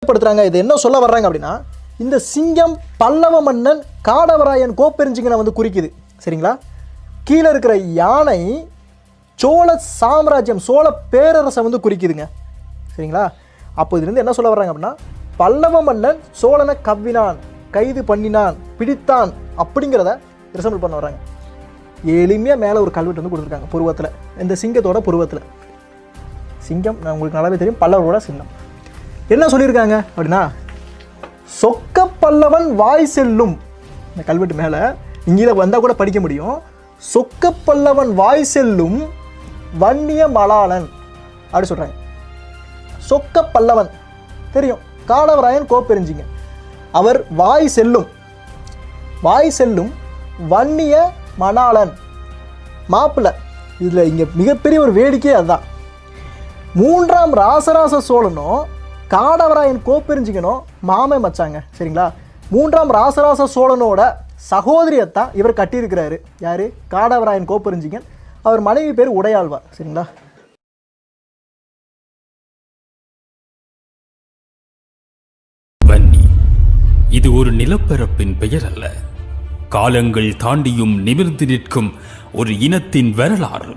நினைவுபடுத்துறாங்க. இது என்ன சொல்ல வர்றாங்க அப்படின்னா, இந்த சிங்கம் பல்லவ மன்னன் காடவராயன் கோப்பெருஞ்சிங்கனை வந்து குறிக்குது. சரிங்களா? கீழே இருக்கிற யானை சோழ சாம்ராஜ்யம், சோழ பேரரசை வந்து குறிக்குதுங்க. சரிங்களா? அப்போ இதுலேருந்து என்ன சொல்ல வர்றாங்க அப்படின்னா, பல்லவ மன்னன் சோழனை கவ்வினான், கைது பண்ணினான், பிடித்தான் அப்படிங்கிறத ரிசம்பிள் பண்ண வர்றாங்க. எளிமையாக மேலே ஒரு கல்வெட்டு வந்து கொடுத்துருக்காங்க புருவத்தில், இந்த சிங்கத்தோட புருவத்தில். சிங்கம் நான் உங்களுக்கு நல்லாவே தெரியும், பல்லவரோட சின்னம். என்ன சொல்லியிருக்காங்க அப்படின்னா, சொக்க பல்லவன் வாய் செல்லும். இந்த கல்வெட்டு மேலே இங்கே வந்தால் கூட படிக்க முடியும். சொக்க பல்லவன் வாய் செல்லும் வன்னிய மலாளன் அப்படி சொல்கிறாங்க. சொக்க பல்லவன் தெரியும், காடவராயன் கோப்பெருஞ்சிங்க. அவர் வாய் செல்லும், வாய் செல்லும் வன்னிய மணாளன் மாப்பிள்ளை. இதில் இங்கே மிகப்பெரிய ஒரு வேடிக்கை அதுதான். 3ஆம் ராசராச சோழனும் காடவராயன் கோப்பெருஞ்சிங்கனும் மாமே மச்சாங்க. சரிங்களா? 3ஆம் ராசராச சோழனோட சகோதரியத்தான் இவர் கட்டியிருக்கிறாரு. யார்? காடவராயன் கோப்பெருஞ்சிங்கன். அவர் மனைவி பேர் உடையாழ்வார். சரிங்களா? வன்னி இது ஒரு நிலப்பரப்பின் பெயர் அல்ல, காலங்கள் தாண்டியும் நிமிர்ந்து நிற்கும் ஒரு இனத்தின் வரலாறு.